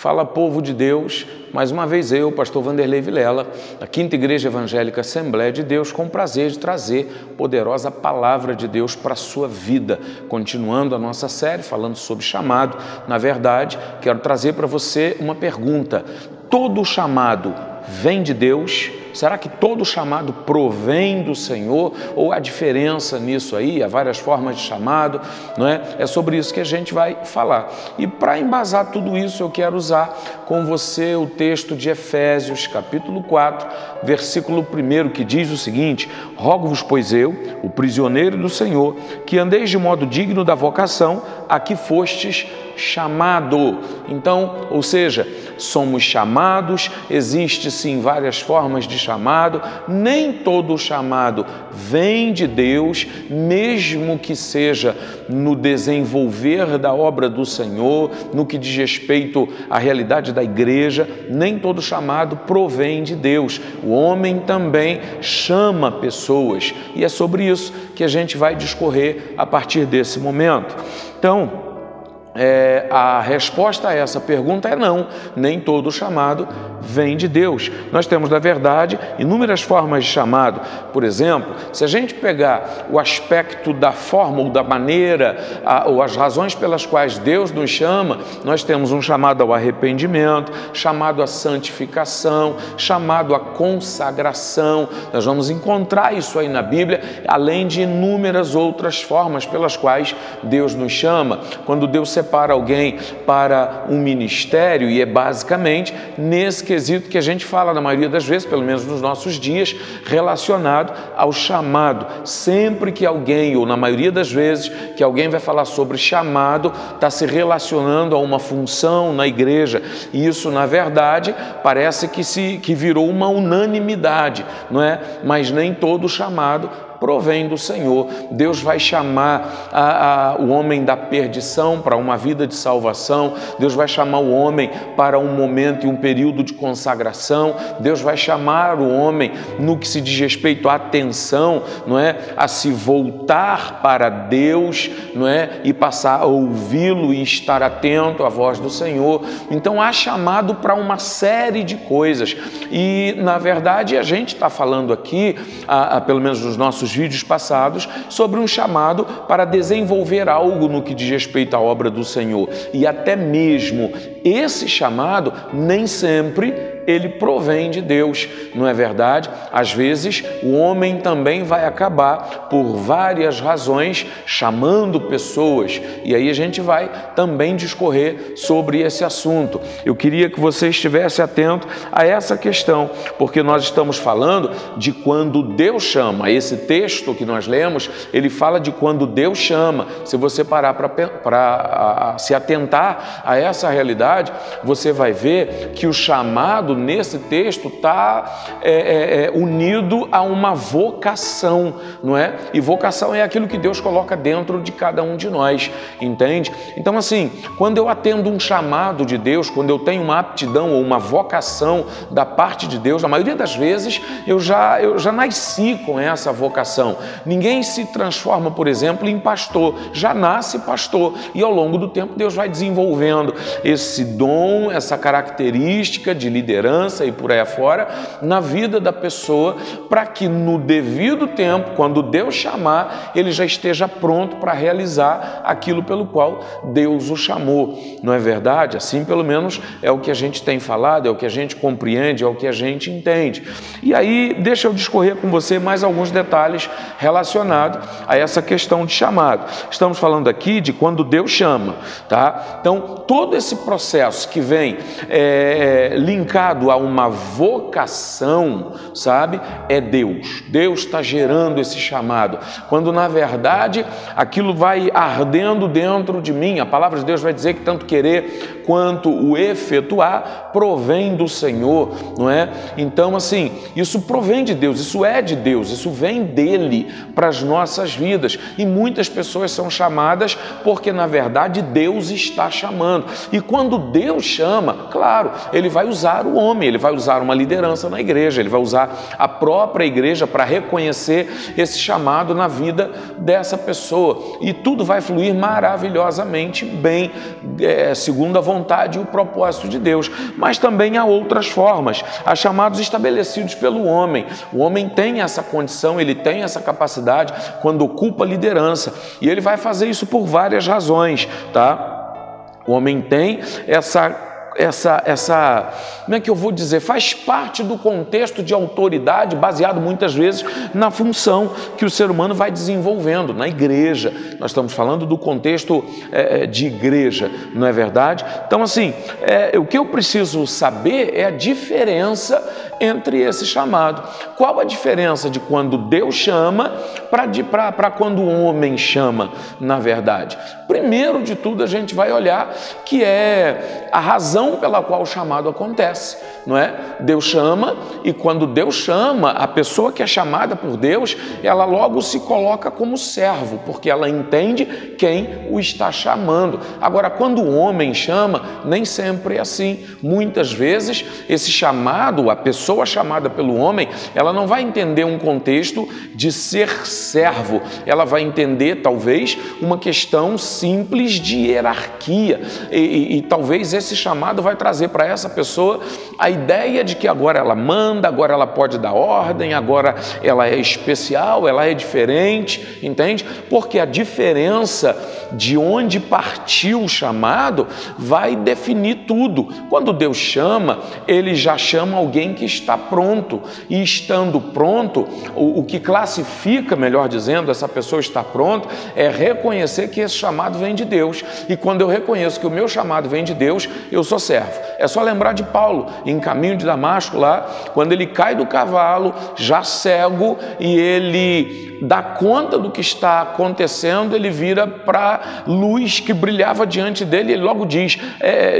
Fala, povo de Deus, mais uma vez eu, pastor Vanderlei Vilela, da Quinta Igreja Evangélica Assembleia de Deus, com o prazer de trazer poderosa palavra de Deus para a sua vida. Continuando a nossa série, falando sobre chamado, na verdade, quero trazer para você uma pergunta: todo chamado vem de Deus? Será que todo chamado provém do Senhor? Ou há diferença nisso aí? Há várias formas de chamado, não é? É sobre isso que a gente vai falar. E para embasar tudo isso, eu quero usar com você o texto de Efésios, capítulo 4, versículo 1, que diz o seguinte: rogo-vos, pois eu, o prisioneiro do Senhor, que andeis de modo digno da vocação a que fostes chamado. Então, ou seja, somos chamados, existe sim várias formas de chamado, nem todo chamado vem de Deus, mesmo que seja no desenvolver da obra do Senhor, no que diz respeito à realidade da igreja, nem todo chamado provém de Deus. O homem também chama pessoas, e é sobre isso que a gente vai discorrer a partir desse momento. Então, a resposta a essa pergunta é não, nem todo chamado vem de Deus. Nós temos, na verdade, inúmeras formas de chamado. Por exemplo, se a gente pegar o aspecto da forma ou da maneira, ou as razões pelas quais Deus nos chama, nós temos um chamado ao arrependimento, chamado à santificação, chamado à consagração. Nós vamos encontrar isso aí na Bíblia, além de inúmeras outras formas pelas quais Deus nos chama. Quando Deus separa alguém para um ministério, e é basicamente nesse quesito que a gente fala na maioria das vezes, pelo menos nos nossos dias, relacionado ao chamado. Sempre que alguém, ou na maioria das vezes, que alguém vai falar sobre chamado, está se relacionando a uma função na igreja. E isso, na verdade, parece que virou uma unanimidade, não é? Mas nem todo chamado provém do Senhor. Deus vai chamar o homem da perdição para uma vida de salvação. Deus vai chamar o homem para um momento e um período de consagração. Deus vai chamar o homem no que se diz respeito à atenção, não é? A se voltar para Deus, não é? E passar a ouvi-lo e estar atento à voz do Senhor. Então há chamado para uma série de coisas. E na verdade a gente está falando aqui, pelo menos nos nossos vídeos passados, sobre um chamado para desenvolver algo no que diz respeito à obra do Senhor. E até mesmo esse chamado nem sempre ele provém de Deus, não é verdade? Às vezes o homem também vai acabar, por várias razões, chamando pessoas, e aí a gente vai também discorrer sobre esse assunto. Eu queria que você estivesse atento a essa questão, porque nós estamos falando de quando Deus chama. Esse texto que nós lemos, ele fala de quando Deus chama. Se você parar para se atentar a essa realidade, você vai ver que o chamado nesse texto está unido a uma vocação, não é? E vocação é aquilo que Deus coloca dentro de cada um de nós, entende? Então, assim, quando eu atendo um chamado de Deus, quando eu tenho uma aptidão ou uma vocação da parte de Deus, na maioria das vezes eu já nasci com essa vocação. Ninguém se transforma, por exemplo, em pastor, já nasce pastor, e ao longo do tempo Deus vai desenvolvendo esse dom, essa característica de liderança e por aí afora na vida da pessoa, para que no devido tempo, quando Deus chamar, ele já esteja pronto para realizar aquilo pelo qual Deus o chamou. Não é verdade? Assim, pelo menos, é o que a gente tem falado, é o que a gente compreende, é o que a gente entende. E aí, deixa eu discorrer com você mais alguns detalhes relacionados a essa questão de chamado. Estamos falando aqui de quando Deus chama, tá? Então, todo esse processo que vem linkado a uma vocação, sabe? É Deus. Deus está gerando esse chamado. Quando, na verdade, aquilo vai ardendo dentro de mim, a palavra de Deus vai dizer que tanto querer quanto o efetuar provém do Senhor, não é? Então, assim, isso provém de Deus, isso é de Deus, isso vem dele para as nossas vidas. E muitas pessoas são chamadas porque, na verdade, Deus está chamando. E quando Deus chama, claro, ele vai usar o homem, ele vai usar uma liderança na igreja, ele vai usar a própria igreja para reconhecer esse chamado na vida dessa pessoa. E tudo vai fluir maravilhosamente bem, segundo a vontade vontade e o propósito de Deus. Mas também há outras formas, há chamados estabelecidos pelo homem. O homem tem essa condição, ele tem essa capacidade quando ocupa liderança, e ele vai fazer isso por várias razões, tá? O homem tem como é que eu vou dizer, faz parte do contexto de autoridade, baseado muitas vezes na função que o ser humano vai desenvolvendo na igreja. Nós estamos falando do contexto de igreja, não é verdade? Então, assim, o que eu preciso saber é a diferença entre esse chamado. Qual a diferença de quando Deus chama para quando o homem chama, na verdade? Primeiro de tudo, a gente vai olhar que é a razão pela qual o chamado acontece, não é? Deus chama, e quando Deus chama, a pessoa que é chamada por Deus, ela logo se coloca como servo, porque ela entende quem o está chamando. Agora, quando o homem chama, nem sempre é assim. Muitas vezes, esse chamado, a pessoa chamada pelo homem, ela não vai entender um contexto de ser servo, ela vai entender, talvez, uma questão simples de hierarquia, e talvez esse chamado vai trazer para essa pessoa a ideia de que agora ela manda, agora ela pode dar ordem, agora ela é especial, ela é diferente, entende? Porque a diferença de onde partiu o chamado vai definir tudo. Quando Deus chama, Ele já chama alguém que está pronto, e estando pronto, o que classifica, melhor dizendo, essa pessoa está pronta, é reconhecer que esse chamado vem de Deus. E quando eu reconheço que o meu chamado vem de Deus, eu sou servo. É só lembrar de Paulo, em Caminho de Damasco, lá, quando ele cai do cavalo, já cego, e ele dá conta do que está acontecendo, ele vira para a luz que brilhava diante dele, e ele logo diz,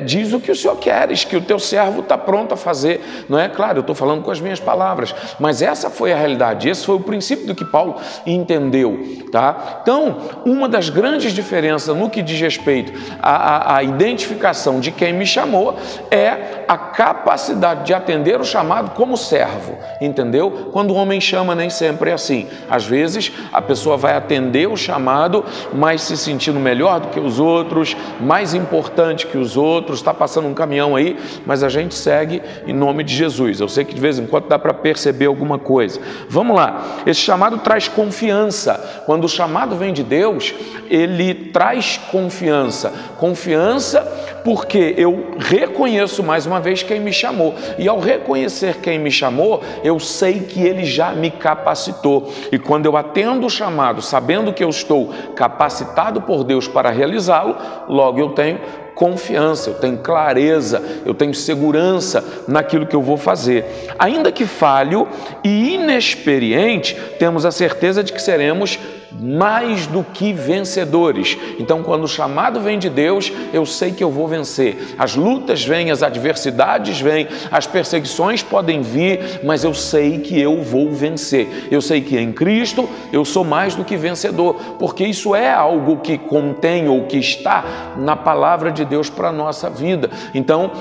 diz o que o Senhor queres, que o teu servo está pronto a fazer. Não é? Claro, eu estou falando com as minhas palavras, mas essa foi a realidade, esse foi o princípio do que Paulo entendeu, tá? Então, uma das grandes diferenças no que diz respeito à identificação de quem me chamou é a capacidade de atender o chamado como servo, entendeu? Quando o homem chama, nem sempre é assim. Às vezes, a pessoa vai atender o chamado, mas se sentindo melhor do que os outros, mais importante que os outros, está passando um caminhão aí, mas a gente segue em nome de Jesus. Eu sei que de vez em quando dá para perceber alguma coisa. Vamos lá, esse chamado traz confiança. Quando o chamado vem de Deus, ele traz confiança. Confiança porque eu reconheço mais uma vez quem me chamou. E ao reconhecer quem me chamou, eu sei que Ele já me capacitou. E quando eu atendo o chamado, sabendo que eu estou capacitado por Deus para realizá-lo, logo eu tenho confiança, eu tenho clareza, eu tenho segurança naquilo que eu vou fazer. Ainda que falho e inexperiente, temos a certeza de que seremos mais do que vencedores. Então, quando o chamado vem de Deus, eu sei que eu vou vencer. As lutas vêm, as adversidades vêm, as perseguições podem vir, mas eu sei que eu vou vencer. Eu sei que em Cristo eu sou mais do que vencedor, porque isso é algo que contém ou que está na palavra de Deus para a nossa vida. Então,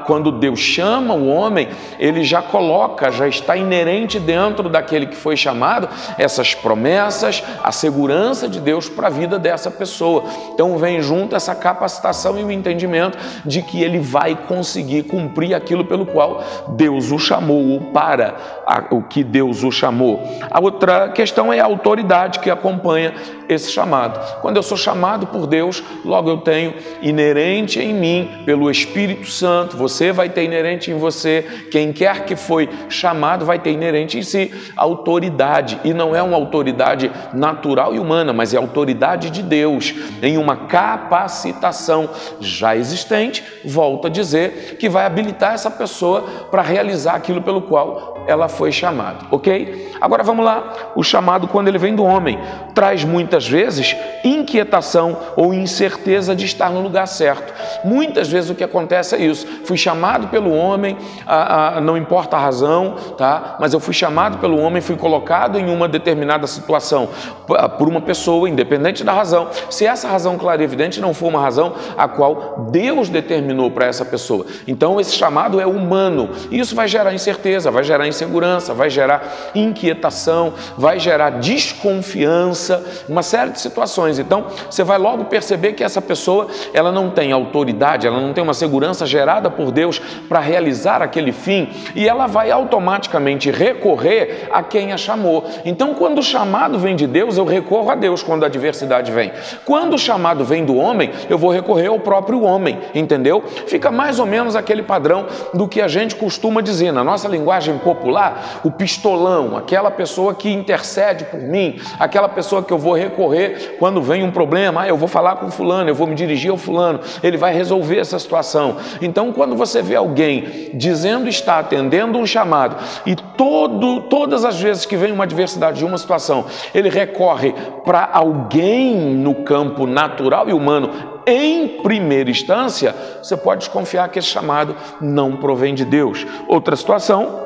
quando Deus chama o homem, Ele já coloca, já está inerente dentro daquele que foi chamado, essas promessas, a segurança de Deus para a vida dessa pessoa. Então vem junto essa capacitação e o entendimento de que ele vai conseguir cumprir aquilo pelo qual Deus o chamou, ou para o que Deus o chamou. A outra questão é a autoridade que acompanha esse chamado. Quando eu sou chamado por Deus, logo eu tenho inerente em mim, pelo Espírito Santo, você vai ter inerente em você, quem quer que foi chamado vai ter inerente em si autoridade, e não é uma autoridade natural e humana, mas é a autoridade de Deus, em uma capacitação já existente, volto a dizer, que vai habilitar essa pessoa para realizar aquilo pelo qual ela foi chamada, ok? Agora vamos lá, o chamado, quando ele vem do homem, traz muitas vezes inquietação ou incerteza de estar no lugar certo. Muitas vezes o que acontece é isso, fui chamado pelo homem, não importa a razão, tá? Mas eu fui chamado pelo homem, fui colocado em uma determinada situação por uma pessoa, independente da razão. Se essa razão clara e evidente não for uma razão a qual Deus determinou para essa pessoa, então esse chamado é humano. Isso vai gerar incerteza, vai gerar insegurança, vai gerar inquietação, vai gerar desconfiança, uma uma série de situações. Então, você vai logo perceber que essa pessoa, ela não tem autoridade, ela não tem uma segurança gerada por Deus para realizar aquele fim, e ela vai automaticamente recorrer a quem a chamou. Então, quando o chamado vem de Deus, eu recorro a Deus quando a adversidade vem. Quando o chamado vem do homem, eu vou recorrer ao próprio homem, entendeu? Fica mais ou menos aquele padrão do que a gente costuma dizer, na nossa linguagem popular, o pistolão, aquela pessoa que intercede por mim, aquela pessoa que eu vou recorrer quando vem um problema, eu vou falar com fulano, eu vou me dirigir ao fulano, ele vai resolver essa situação. Então, quando você vê alguém dizendo estar atendendo um chamado e todas as vezes que vem uma adversidade de uma situação, ele recorre para alguém no campo natural e humano, em primeira instância, você pode desconfiar que esse chamado não provém de Deus. Outra situação,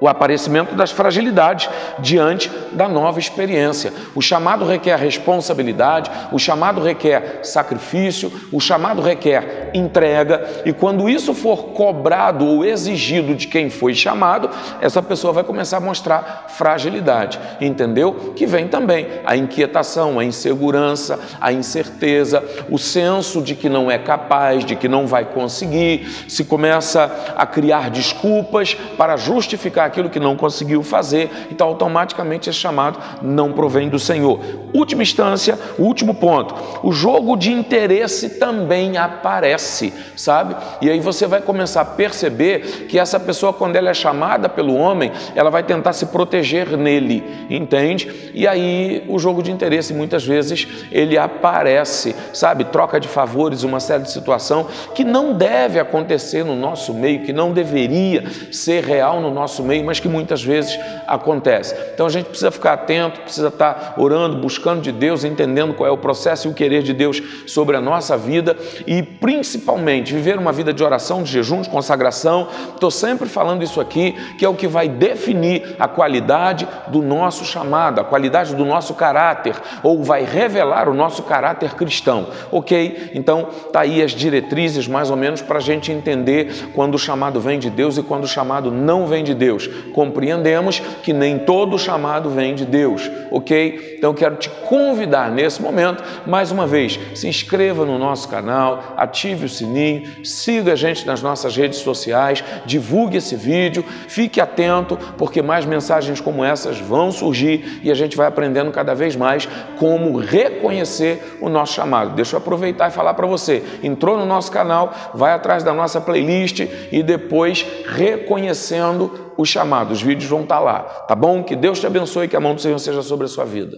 o aparecimento das fragilidades diante da nova experiência. O chamado requer responsabilidade, o chamado requer sacrifício, o chamado requer entrega, e quando isso for cobrado ou exigido de quem foi chamado, essa pessoa vai começar a mostrar fragilidade, entendeu? Que vem também a inquietação, a insegurança, a incerteza, o senso de que não é capaz, de que não vai conseguir, se começa a criar desculpas para justificar aquilo que não conseguiu fazer, então automaticamente esse chamado não provém do Senhor. Última instância, o último ponto, o jogo de interesse também aparece, sabe? E aí você vai começar a perceber que essa pessoa, quando ela é chamada pelo homem, ela vai tentar se proteger nele, entende? E aí o jogo de interesse, muitas vezes, ele aparece, sabe? Troca de favores, uma série de situação que não deve acontecer no nosso meio, que não deveria ser real no nosso meio, mas que muitas vezes acontece. Então a gente precisa ficar atento, precisa estar orando, buscando de Deus, entendendo qual é o processo e o querer de Deus sobre a nossa vida e principalmente viver uma vida de oração, de jejum, de consagração. Estou sempre falando isso aqui, que é o que vai definir a qualidade do nosso chamado, a qualidade do nosso caráter, ou vai revelar o nosso caráter cristão, ok? Então tá aí as diretrizes mais ou menos para a gente entender quando o chamado vem de Deus e quando o chamado não vem de Deus. Compreendemos que nem todo chamado vem de Deus, ok? Então quero te convidar nesse momento, mais uma vez, se inscreva no nosso canal, ative o sininho, siga a gente nas nossas redes sociais, divulgue esse vídeo, fique atento, porque mais mensagens como essas vão surgir e a gente vai aprendendo cada vez mais como reconhecer o nosso chamado. Deixa eu aproveitar e falar para você, entrou no nosso canal, vai atrás da nossa playlist e depois reconhecendo o chamado, os vídeos vão estar lá, tá bom? Que Deus te abençoe e que a mão do Senhor seja sobre a sua vida.